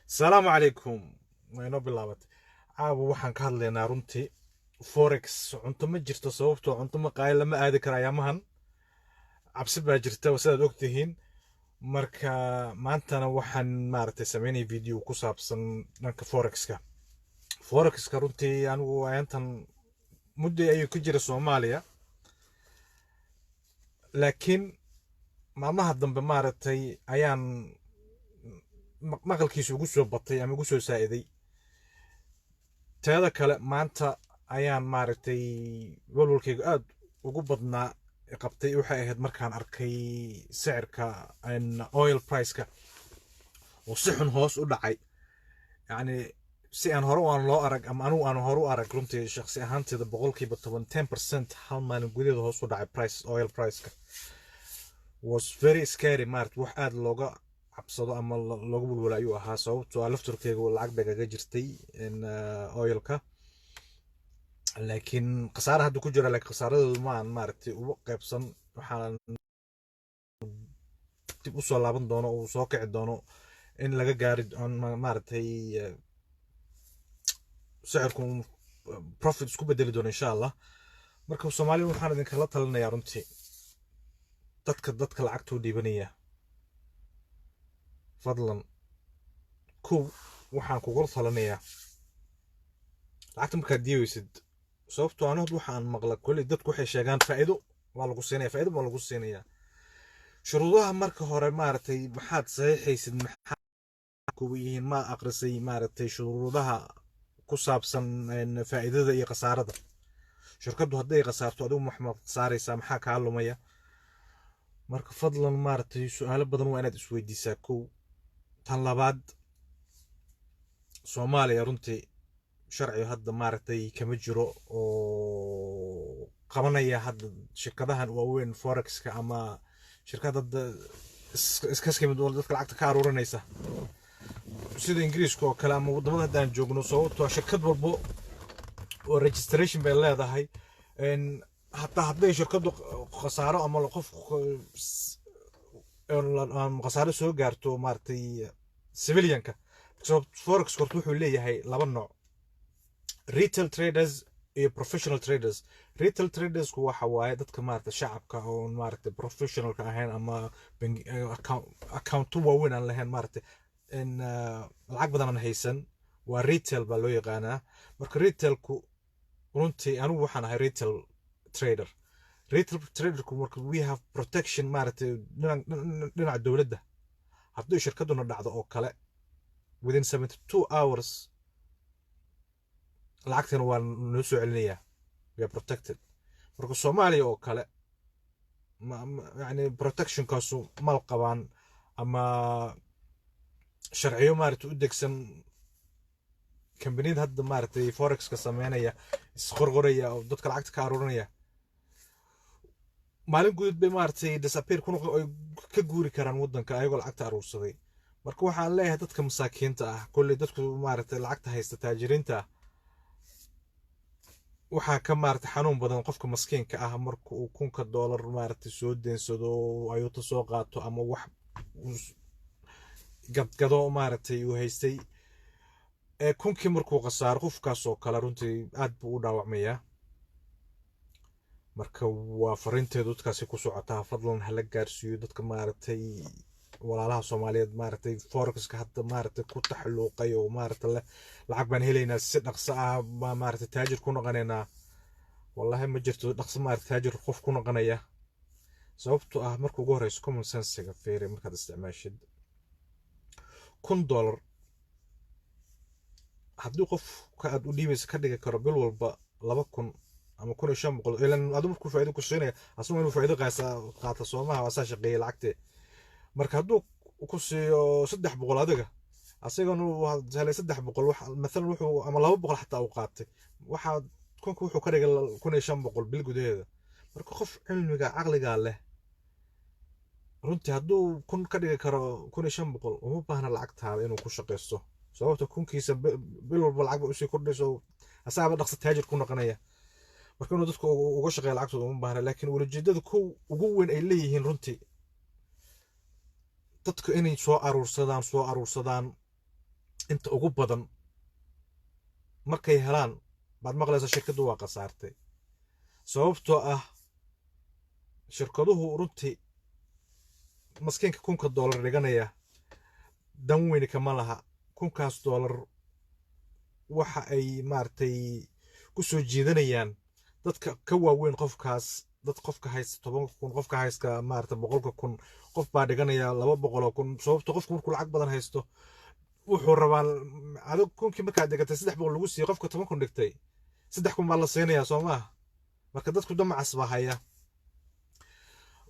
السلام عليكم وينو بلابت caawa waxaan ka hadlaynaa runtii forex cunto ma jirto sababtoo cunto ma qaali lama aadi karo ayaamahan cabsi baa jirta sidaad ogtihiin marka maantana waxaan maaragtay sameynay video ku saabsan dhanka forexka runtii anigu ayantan muddo ayuu ka jira Soomaaliya laakiin maalmaha dambe maaragtay ayaan maqalkiisu ugu soo batay ama ugu soo saa'iday teeda kale maanta ayaan maaragtay walwalkayga aad ugu badnaa qabtay waxay ahayd markaan arkay sicirka oil price-ka oo si xun hoos u dhacay yacni si aan hore aan loo arag ama anigu aan hore u arag runtii shakhsi ahaanteeda boqolkiiba 10% hal maalin gudaheeda hoos u dhacay oil price-ka was very scary maaragtay wax aad looga cabsado ama looga walwala ayuu ahaa sababtoo ah lafturkeyga lacag bay kaga jirtay oilka laakiin khasaare hadda ku jira laakiin khasaaradoodu ma aan maaragtay ugu qaybsan waxaan dib u soo laaban doono oo soo kici doono in laga gaari maaragtay sicirku profit isku bedeli doono insha allah marka Soomaaliya waxaan idinkala talinayaa runtii dadka lacagta u dhiibanaya fadlan waxaan kugu talinayaa lacagta markaad diiwaysid sababtoo anigu waxaan maqla kulli dadku waxay sheegaan faa'iido waa lagu siinayaa shuruudaha marka hore maaragtay maxaad saxiixaysid maxaa kuwa yihiin ma aqrisay maaragtay shuruudaha ku saabsan faa'iidada iyo khasaarada shirkadu hadday khasaarto adigu maxaad saaraysaa maxaa kaa lumaya marka fadlan maaragtay su'aalo badan waa inaad isweydiisaa tan labaad Soomaaliya runtii sharci hadda maaragtay kama jiro oo qabanaya hadda shirkadahan waaweyn forexka ama shirkadda iska mid oo dadka lacagta ka aruurinaysa sida Ingiriiska oo kale ama wadamada hadaan joogno sababtoo shirkad walbo oo registration bay leedahay hatta hadday shirkadu khasaaro ama qof khasaaro soo gaarto maaragtay civilianka forex wuxuu leeyahay laba nooc retail traders iyo professional traders retail traders waxa waaye dadka maaragtay shacabka oo maaragtay professionalka ahayn ama account waaweyn aan lahayn maaragtay lacag badan aan haysan waa retail baa loo yaqaanaa marka retailku runtii anigu waxaan ahay retail traderku marka we have protection maaragtay dhinaca dowladda haddii shirkaduna dhacdo oo kale within 72 hours lacagtana waa noo soo celinayaa we are protected marka Soomaaliya oo kale yani protectionkaasu mal qabaan ama sharciyo maaragtay u degsan kambaniyada hadda maaragtay forexka sameynaya isqorqoraya oo dadka lacagta ka aruurinaya maalin guud bay maaragtay disappear ka guuri karaan wadanka ayagoo lacagta aruursaday marka waxaan leeyahay dadka masaakiinta ah kulli dadku maaragtay lacagta haysta taajiriinta waxaa ka maaragtay xanuun badan qofka maskiinka ah marka uu $1,000 maaragtay soo deensado ayuu soo qaato ama wax gadgado maaragtay uu haystay kunkii markuu khasaaro qofkaas oo kale runtii aad buu u dhaawacmayaa marka waa fariinteedu dadkaasi ku socotaa fadlan hala gaarsiiyo dadka maaragtay walaalaha Soomaaliyeed maaragtay forexka hadda maaragtay ku taxalluqay oo maaragtay lacag baan helaynaa si dhaqso ah maaragtay taajir ku noqonaynaa wallahi ma jirto dhaqso maaragtay taajir qof ku noqonaya sababtoo ah marka ugu horeyso common sense-ga fiiri markaad isticmaashid $1,000 haddii qof ka aad u dhiibaysa ka dhigi karo bil walba 2,000 ama 1,500 ilan adu markuu faa'iido ku siinaya asna inuu faa'iido qaata Soomaha waa saa shaqeeyay lacagte marka hadduu ku siiyo 300 adiga asagana waa helay 300 wax mesela wuxuu ama 200 xataa uu qaatay waxa kunku wuxuu ka dhigay 1,500 bil gudaheeda marka qof cilmiga aqliga leh runtii hadduu kun ka dhigi karo 1,500 uma baahna lacagtaada inuu ku shaqeysto sababta kunkiisa bil walba lacag u sii kordhayso asaaba dhaqso taajir ku noqonaya marka inuu dadku uga shaqeeyo lacagtooda uma baahna laakiin walajeedada ugu weyn ay leeyihiin runtii dadku inay soo aruursadaan inta ugu badan markay helaan baad maqlaysaa shirkaddu waa khasaartay sababtoo ah shirkaduhu runtii maskiinka $1,000 dhiganaya dan weyni kama laha $1,000 waxa ay maartay ku soo jiidanayaan dadka ka waaweyn qofkaas dad qofka haysta 10,000 qofka haysta maartay 100,000 qof baa dhiganaya 200,000 sababtoo qofku markuu lacag badan haysto wuxuu rabaa adag kunkii markaad dhigatay 300 lagu siiyo qofka 10,000 dhigtay 3,000 baa la siinayaa Soomaa marka dadku damacas baa haya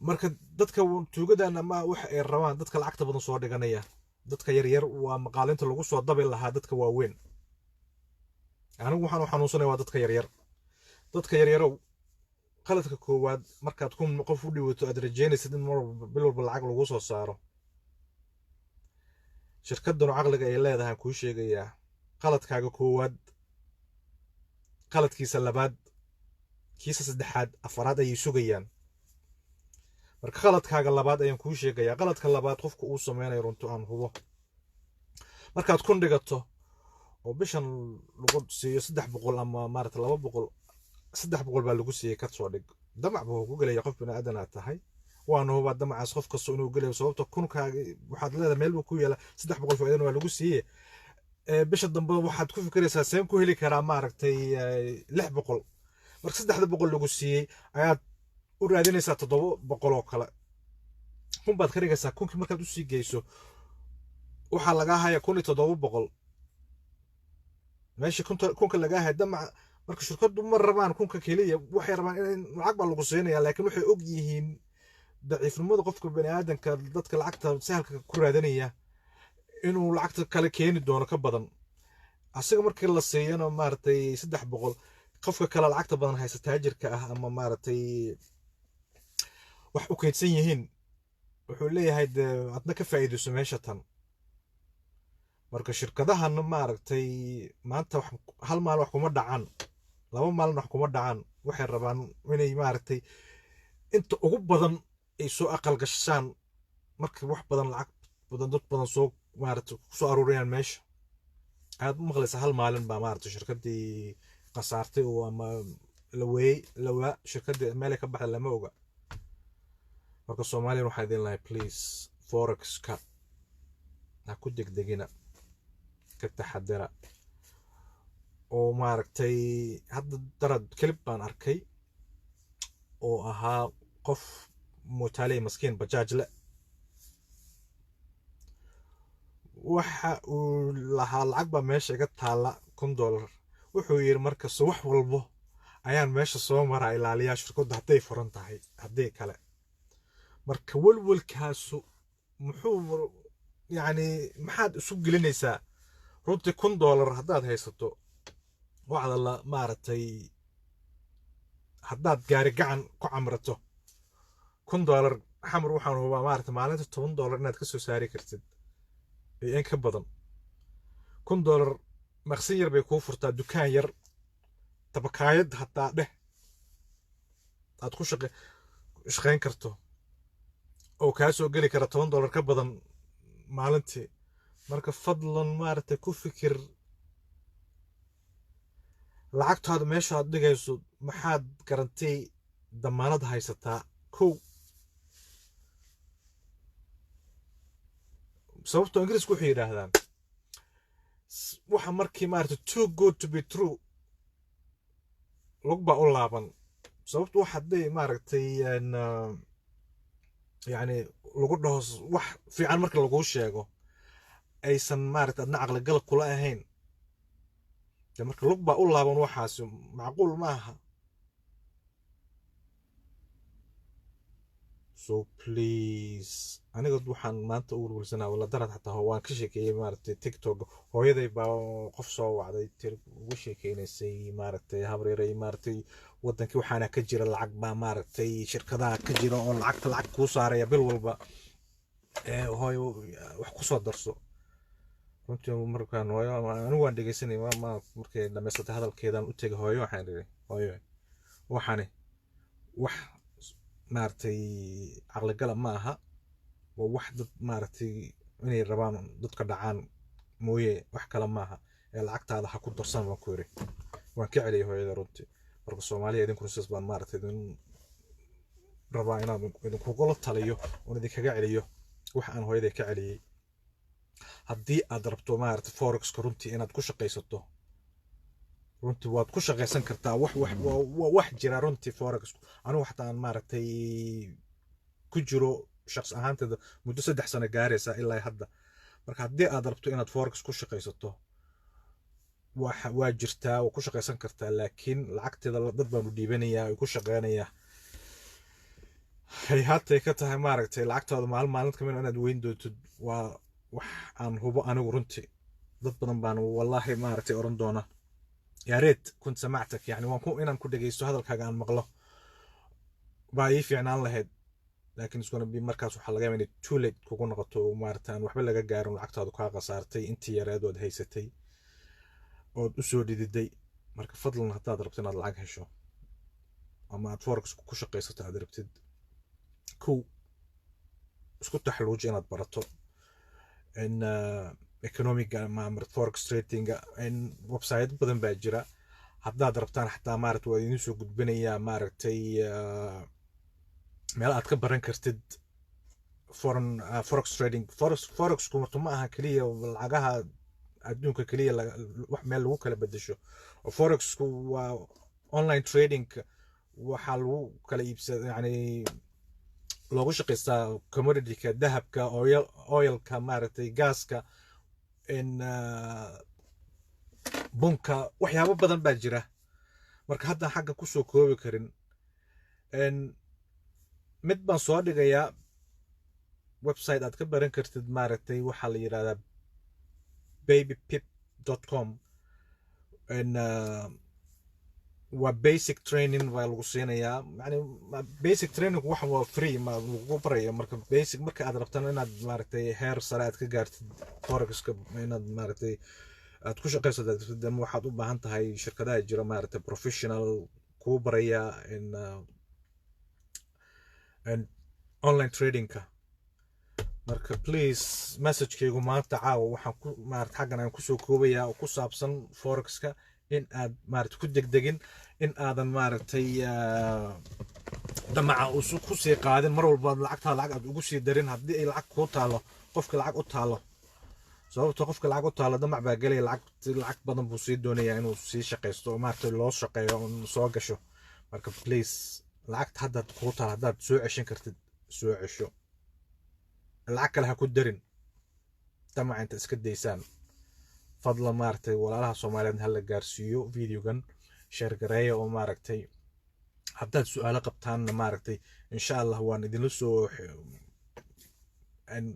marka dadka tuugadana ma wax ay rabaan dadka lacagta badan soo dhiganaya dadka yar yar waa maqaalinta lagu soo dabil lahaa dadka waaweyn anigu waxaan u xanuunsanayaa waa dadka yar yarow qaladka koowaad markaad qof u dhiwato aad rajeynaysid in bil walba lacag lagu soo saaro shirkaddan caqliga ay leedahay ku sheegayaa qaladkaaga koowaad qaladkiisa labaad kiisa saddexaad afaraad ay sugayaan marka qaladkaaga labaad ayaan ku sheegayaa qaladka labaad qofku uu sameeyo runtu aan hubo markaad kun dhigato oo bishan lagu siiyo 300 ama maarta 200 300 baa lagu siiyay ka soo dhig damac buu ku galay qof bina aadan ah tahay waana hubo damacaas qof kasto inuu galay sababta kunkaaga waxaad leedahay meel buu ku yeela 300 faa'iido waa lagu siiyay bisha dambe waxaad ku fikiraysaa seen ku heli karaa maaragtay 600 marka 300 lagu siiyay ayaad u raadinaysaa 700 oo kale kun baad ka dhigaysaa kunkii markaad u sii geyso waxa laga haya 1700 meeshii kunka laga haya damac marka shirkadu ma rabaan kunka kaliya waxay rabaan in lacag baa lagu siinayaa laakiin waxay og yihiin daciifnimada qofka bani aadanka dadka lacagta sahalka ku raadanaya inuu lacagta kale keeni doono ka badan asaga markii la siiyana maartay 300 qofka kale lacagta badan haysta taajirka ah ama maartay wax u keydsan yihiin wuxuu leeyahay adna ka faa'iideyso meesha tan marka shirkadahan maartay maanta hal maal wax kuma dhacaan laba maalin wax kuma dhacaan waxay rabaan inay maartay inta ugu badan ay soo aqal gashaan marka wax badan lacag badan dad badan soo maartay soo aruuriyaan meesha aad maqlaysa hal maalin baa maartay shirkadii qasaartay oo ama lawa shirkadii meel ka baxday lama oga marka Soomaaliya waxay idin lahayd please forex ka ha ku degdegina ka taxadara oo maartay hadda darad clip baan arkay oo ahaa qof mutaalay maskiin bajaaj la waxa uu lahaa lacag ba meesha iga taala $1,000 wuxuu yiri marka wax walbo ayaan meesha soo maraa ilaaliyaa shirkadda haday furan tahay haday kale marka walwalkaasu muxuu yani maxaad isu gelinaysaa runtii $1,000 hadaad haysato waxaad la maartay hadaad gaari gacan ku camrato $1,000 xamar waxaan hubaa maartay maalinta $10 inaad ka soo saari kartid in ka badan $1,000 maqsin yar bay ku furtaa dukaan yar tabakaayad hataa dheh aad ku shaqeyn karto oo ka soo gali kara $10 ka badan maalintii marka fadlan maartay ku fikir lacagtaada meesha aad dhigayso maxaad garantay damaanad haysataa kow sababtoo ingiriisku waxay yiraahdaan waxa markii maartay too good to be true lugba u laaban sababtoo waxaad maartay yani lagu dhaho wax fiican marka lagu sheego aysan maartay adna aqli gal kula ahayn marka lugba u laaban waxaas macquul ma aha so please aniga waxaan maanta ugu warsanaa wala darad xataa waan ka sheekeeyay maartay TikTok hooyaday baa qof soo wacday ugu sheekeynaysay maartay habreeray maartay wadankii waxaana ka jira lacag baa maartay shirkadaha ka jira oo lacag ku saaraya bil walba hooyo wax ku soo darso runtii markaan hooyo anigu waan dhageysanay markay dhameysatay hadalkeedan u tagay hooyo waxaan dhigay hooyo waxaane wax maartay aqli gal ma aha وواحد مارتي إني ربان ضد كدعان مويه وحكى لماها العقد هذا حكون درسان وكوري وان كعلي هو إذا ردتي برضو الصومالية إذن كون سيسبان مارتي إذن رباينا إذن كوغلط تاليو وندي كعليو وحان هو إذا كعلي هدي أدربتو مارت فوركس كرنتي إناد كو شقيستو runtii waad ku shaqaysan kartaa wax jira runtii forex anigu xataa aan maaragtay ku jiro shakhs ahaanteeda muddo 3 sano gaaraysa ilaa hadda marka haddii aad rabto inaad forex ku shaqaysato waa jirtaa oo ku shaqaysan kartaa laakiin lacagteeda dad baan u dhiibanayaa oo ku shaqeynaya hay haatay ka tahay maaragtay lacagtaada maalin kamid inaad weyn doonto waa wax aan hubo anigu runtii dad badan baan wallahi maaragtay oran doona يا ريت كنت سمعتك يعني وانكون إن كنت جيستو هذا الحاجة عن مغلق بايف يعني الله هاد لكن سكون بمركز وحلا جاي من تولد كون غطو مارتان وحبل لقى جارم العقد هذا كاغا صارتي انت يا ريت ود هيستي ود أسودي دي مركز فضل إنها تضربتنا العقد هشو أما تفرق كو شقيسة تضربتد كو سكوت حلوج أنا تبرتو إن economic مع فوركس تريدينج ان ويب سايت بدن باجرا haddaad rabtaan xataa maaragtay waa idin soo gudbinayaa maaragtay meel aad ka baran kartid forex trading forex kuma ma aha kaliya lacagaha adduunka kaliya wax meel lagu kala bedesho forex waa online trading waxa lagu kala iibsadaa yani loogu shaqeystaa commodity-ka dahabka oilka maaragtay gaaska in bunka waxyaabo badan baa jira marka hadda xagga ku soo koobi karin mid baan soo dhigayaa website aad ka baran kartid maaragtay waxaa la yiraahdaa babypip.com waa basic training waa lagu siinayaa yani basic training waxa waa free ma lagu barayo marka basic marka aad rabtaan inaad maaragtay heer sare aad ka gaartid forex-ka inaad maaragtay aad ku shaqaysato waxaad u baahan tahay shirkadaha jira maaragtay professional ku baraya in online trading-ka marka please message-kaygu maanta caawa waxaan ku maaragtay xaggan aan ku soo koobayaa oo ku saabsan forex-ka in aad maaragtay ku degdegin in aadan maaragtay damaca usu ku sii qaadin mar walba lacagta lacag aad ugu sii darin haddii ay lacag ku taalo qofka lacag u taalo sababtoo qofka lacag u taalo damac baa galay lacag badan buu sii doonayaa inuu sii shaqaysto oo maaragtay loo shaqeeyo oo soo gasho marka please lacagta haddaad ku taalo haddaad soo ceshan kartid soo cesho lacag kale ha ku darin damaca inta iska daysaan fadlan maaragtay walaalaha Soomaaliyeed hal la gaarsiiyo videogan share gareeyo oo maaragtay haddaad su'aalo qabtaan maaragtay insha Allah waan idin soo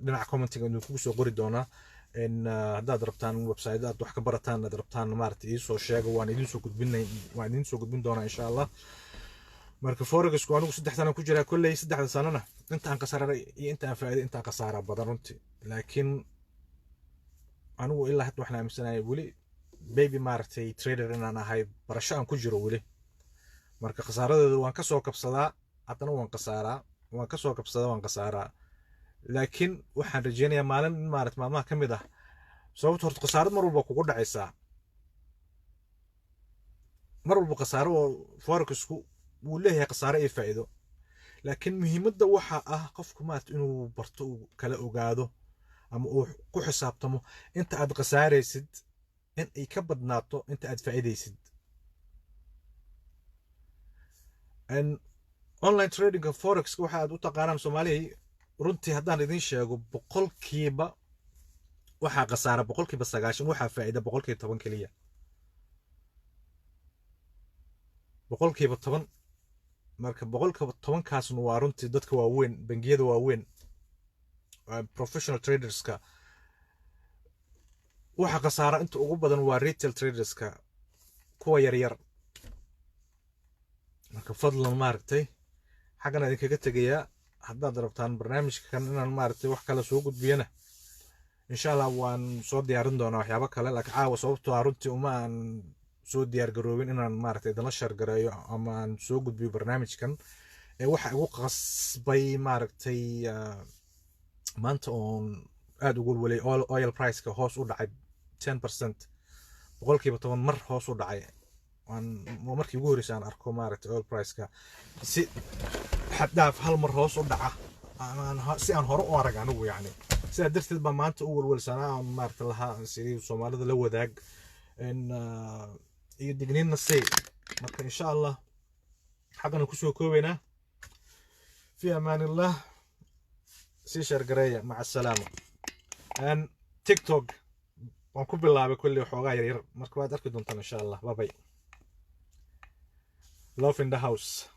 dhinaca commenting inuu ku soo qori doonaa in haddaad rabtaan website aad wax ka barataan aad rabtaan maaragtay soo sheego waan idin soo gudbin doonaa insha Allah marka forex-ku anigu 3 sano ku jira kullay 3 sanana inta aan qasaaray iyo inta aan faa'iido inta aan qasaaraa badan runtii laakiin anigu ilaa hadda waxaan aaminsanahay weli baby maaragtay trader inaan ahay barasho aan ku jiro weli marka khasaaradeedu waan ka soo kabsadaa haddana waan qasaaraa waan ka soo kabsadaa waan qasaaraa laakiin waxaan rajeynayaa maalin maaragtay maalmaha ka mid ah sababta horta khasaarad mar walba kugu dhacaysaa mar walba khasaaro oo forex-ku wuu leeyahay khasaaro iyo faa'iido laakiin muhiimadda waxa ah qofku maaragtay inuu barto uu kala ogaado ama uu ku xisaabtamo inta aad qasaaraysid in ay ka badnaato inta aad faa'iidaysid online trading forex waxa aad u taqaanaan Soomaaliya runtii haddaan idin sheego boqolkiiba waxa qasaara boqolkiiba 90 waxa faa'iido boqolkiiba 10 kaliya boqolkiiba 10 marka boqolkiiba 10 kaasna waa runtii dadka waaweyn bangiyada waaweyn professional traderska waxa qasaara inta ugu badan waa retail traderska kuwa yar yar marka fadlan maaragtay xaggan idin kaga tagayaa haddaad rabtaan barnaamijkan inaan maaragtay wax kale soo gudbiyana insha Allah waan soo diyaarin doonaa waxyaabo kale laakiin caawa sababtoo ah runtii uma aan soo diyaar garoobin inaan maaragtay dala share gareeyo ama aan soo gudbiyo barnaamijkan waxa ugu qasbay maaragtay maanta oon aad ugu walwalay oil price-ka hoos u dhacay 10% boqolkiiba 10 mar hoos u dhacay markii ugu horreysay aan arko maaragtay oil price-ka si xad dhaaf hal mar hoos u dhaca si aan hore u arag anigu yacni sidaa darteed baa maanta u walwalsanaa aan maaragtay lahaa sidii Soomaalida la wadaag iyo digniinna say marka insha Allah xaqana ku soo koobaynaa في أمان الله سيشر قرية مع السلامة أن تيك توك ونكب الله بكل حوغا يرير مركبات أركض إن شاء الله باي Love in the house